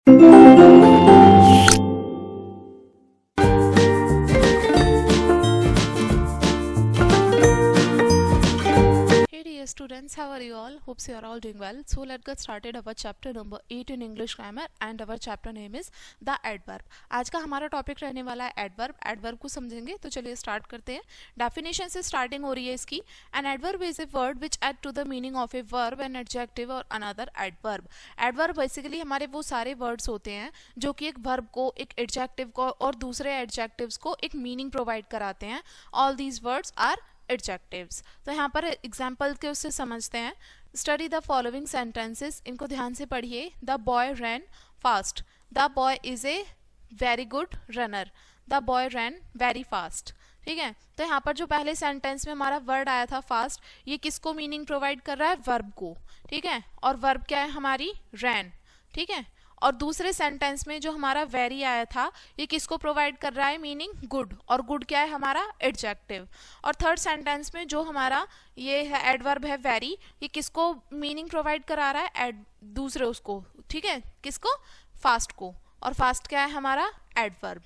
Hey dear students, how are you all? Hopes you are all doing well. So let's get started our chapter number 8 in English grammar and our chapter name is the adverb. आज का हमारा topic रहने वाला है adverb. adverb को समझेंगे तो चलिए स्टार्ट करते हैं. डेफिनेशन से स्टार्टिंग हो रही है इसकी. An adverb is a word which add to the meaning of a verb, an adjective or another adverb. adverb basically हमारे वो सारे वर्ड्स होते हैं जो कि एक वर्ब को, एक एडजेक्टिव को और दूसरे एडजेक्टिव्स को एक मीनिंग प्रोवाइड कराते हैं. All these words are adjectives. तो यहाँ पर एग्जाम्पल के उससे समझते हैं. स्टडी द फॉलोइंग सेंटेंसेस, इनको ध्यान से पढ़िए. The boy ran fast. The boy is a very good runner. The boy ran very fast. ठीक है, तो यहाँ पर जो पहले सेंटेंस में हमारा वर्ड आया था फास्ट, ये किसको मीनिंग प्रोवाइड कर रहा है? वर्ब को. ठीक है, और वर्ब क्या है हमारी? रैन. ठीक है, और दूसरे सेंटेंस में जो हमारा वेरी आया था, ये किसको प्रोवाइड कर रहा है मीनिंग? गुड. और गुड क्या है हमारा? एडजेक्टिव. और थर्ड सेंटेंस में जो हमारा ये है एडवर्ब है वेरी, ये किसको मीनिंग प्रोवाइड करा रहा है? दूसरे उसको. ठीक है, किसको? फास्ट को. और फास्ट क्या है हमारा? एडवर्ब.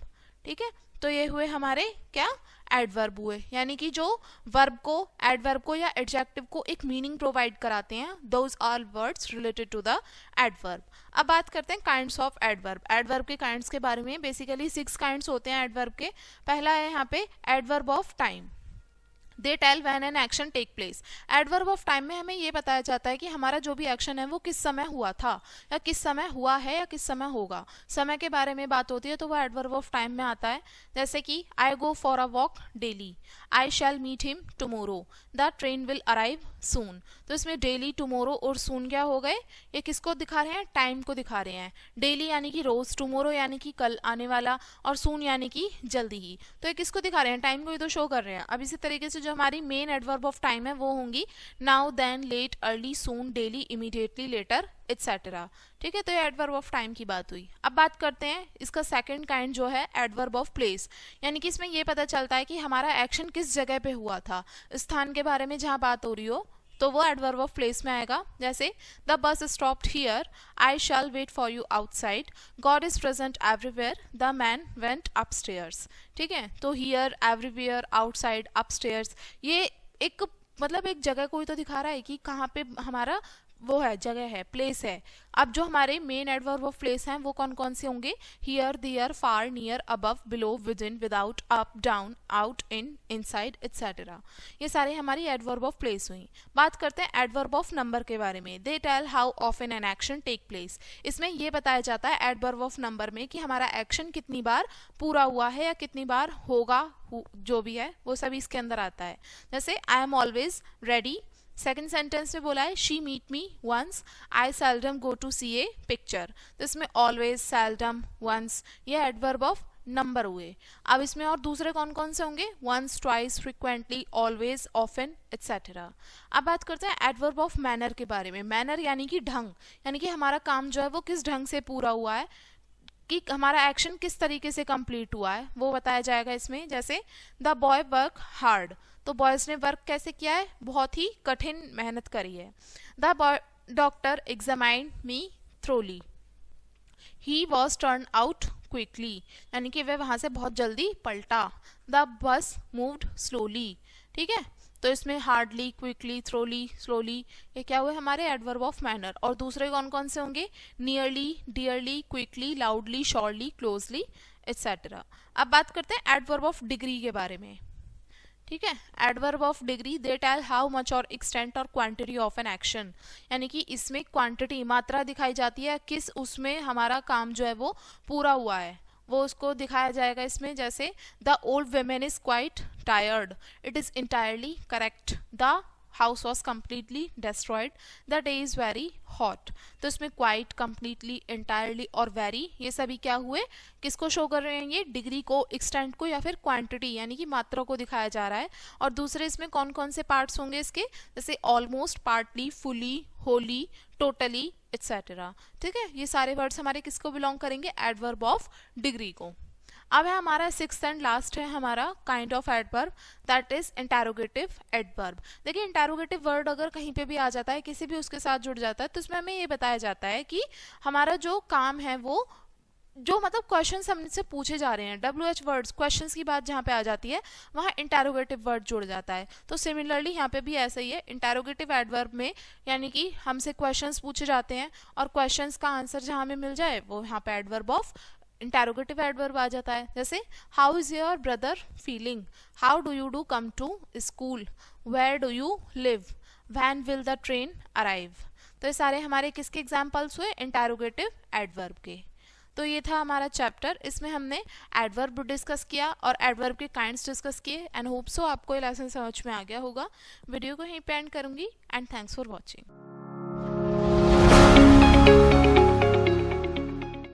ठीक है, तो ये हुए हमारे क्या? एडवर्ब हुए, यानी कि जो वर्ब को, एडवर्ब को या एडजेक्टिव को एक मीनिंग प्रोवाइड कराते हैं. Those are words related to the adverb. अब बात करते हैं काइंड्स ऑफ एडवर्ब. एडवर्ब के काइंड्स के बारे में. बेसिकली 6 काइंड्स होते हैं एडवर्ब के. पहला है यहाँ पे adverb of time. They tell when an action take place. Adverb of time में हमें ये बताया जाता है कि हमारा जो भी एक्शन है वो किस समय हुआ था, या किस समय हुआ है, या किस समय होगा. समय के बारे में बात होती है तो वो एडवर्ब ऑफ टाइम में आता है. जैसे कि I go for a walk daily. I shall meet him tomorrow. The train will arrive soon. तो इसमें डेली, टुमोरो और सून क्या हो गए? ये किसको दिखा रहे हैं? टाइम को दिखा रहे हैं. डेली यानी कि रोज, टुमोरो यानी कि कल आने वाला, और सून यानी कि जल्दी ही. तो ये किसको दिखा रहे हैं? टाइम को ही तो शो कर रहे हैं. अब इसी तरीके से जो हमारी मेन एडवर्ब ऑफ टाइम है वो होंगी नाउ, देन, लेट, अर्ली, सून, डेली, इमीडिएटली, लेटर, एटसेट्रा. ठीक है, तो ये एडवर्ब ऑफ टाइम की बात हुई. अब बात करते हैं इसका सेकंड काइंड जो है एडवर्ब ऑफ प्लेस. यानी कि इसमें ये पता चलता है कि हमारा एक्शन किस जगह पे हुआ था, स्थान के बारे में जहाँ बात हो रही हो, तो वो एडवर्ब ऑफ प्लेस में आएगा. जैसे the bus stopped here. I shall wait for you outside. God is present everywhere. The man went upstairs. ठीक है, तो हियर, एवरीवेयर, आउटसाइड, अपस्टेयर्स, ये एक मतलब एक जगह को ही तो दिखा रहा है कि कहाँ पे हमारा वो है, जगह है, प्लेस है. अब जो हमारे मेन एडवर्ब ऑफ प्लेस हैं वो कौन कौन से होंगे? Here, there, far, near, above, below, within, without, up, down, out, in, inside, etcetera. ये सारे हमारी एडवर्ब ऑफ प्लेस हुई. बात करते हैं एडवर्ब ऑफ नंबर के बारे में. They tell how often an action take place. इसमें यह बताया जाता है एडवर्ब ऑफ नंबर में कि हमारा एक्शन कितनी बार पूरा हुआ है या कितनी बार होगा, जो भी है वो सभी इसके अंदर आता है. जैसे I am always ready. Second sentence में बोला है she meet me once. I seldom go to see a picture. तो इसमें ऑलवेज, सेल्डम, वंस, ये एडवर्ब ऑफ नंबर हुए. अब इसमें और दूसरे कौन कौन से होंगे? Once, twice, frequently, always, often, etcetera. अब बात करते हैं एडवर्ब ऑफ मैनर के बारे में. मैनर यानी कि ढंग, यानी कि हमारा काम जो है वो किस ढंग से पूरा हुआ है, कि हमारा एक्शन किस तरीके से कंप्लीट हुआ है, वो बताया जाएगा इसमें. जैसे द बॉय वर्क हार्ड. तो बॉयज ने वर्क कैसे किया है? बहुत ही कठिन मेहनत करी है. The doctor examined me thoroughly. He was turn out quickly, यानी कि वह वहां से बहुत जल्दी पलटा. The bus moved slowly. ठीक है, तो इसमें हार्डली, क्विकली, थ्रोली, स्लोली, ये क्या हुए हमारे एडवर्ब ऑफ मैनर. और दूसरे कौन कौन से होंगे? Nearly, dearly, quickly, loudly, shortly, closely, etcetera. अब बात करते हैं एडवर्ब ऑफ डिग्री के बारे में. ठीक है, adverb of degree. They tell how much और एक्सटेंट और क्वांटिटी ऑफ एन एक्शन. यानी कि इसमें क्वांटिटी, मात्रा दिखाई जाती है, किस उसमें हमारा काम जो है वो पूरा हुआ है, वो उसको दिखाया जाएगा इसमें. जैसे the old women is quite tired. It is entirely correct. The house was completely destroyed. The day is very hot. तो इसमें क्वाइट, कम्प्लीटली, इंटायरली और वेरी, ये सभी क्या हुए, किसको शो कर रहे हैं? ये डिग्री को, एक्सटेंट को, या फिर क्वांटिटी यानी कि मात्रा को दिखाया जा रहा है. और दूसरे इसमें कौन कौन से पार्ट्स होंगे इसके? जैसे almost, partly, fully, Holi, totally, etcetera. ठीक है, ये सारे वर्ड्स हमारे किसको बिलोंग करेंगे? एडवर्ब ऑफ डिग्री को. अब है हमारा सिक्स्थ एंड लास्ट है हमारा kind of adverb, that is interrogative adverb. देखिए इंटेरोगेटिव वर्ड अगर कहीं पे भी आ जाता है, किसी भी उसके साथ जुड़ जाता है, तो इसमें हमें ये बताया जाता है कि हमारा जो काम है वो जो मतलब क्वेश्चंस हमसे पूछे जा रहे हैं, WH वर्ड्स क्वेश्चंस की बात जहाँ पे आ जाती है वहाँ इंटेरोगेटिव वर्ड जुड़ जाता है। तो सिमिलरली यहाँ पे भी ऐसा ही है, इंटेरोगेटिव एडवर्ब में यानी कि हमसे क्वेश्चंस पूछे जाते हैं और क्वेश्चंस का आंसर जहाँ हमें मिल जाए वो यहाँ पे एडवर्ब ऑफ इंटेरोगेटिव एडवर्ब आ जाता है। जैसे how is your brother feeling, how do you come to school, where do you live, when will the train arrive. तो ये सारे हमारे किसके एग्जाम्पल्स हुए, इंटेरोगेटिव एडवर्ब के। तो ये था हमारा चैप्टर, इसमें हमने एडवर्ब डिस्कस किया और एडवर्ब के काइंड्स डिस्कस किए एंड होप सो आपको ये लेसन समझ में आ गया होगा। वीडियो को यहीं पे एंड करूंगी एंड थैंक्स फॉर वॉचिंग।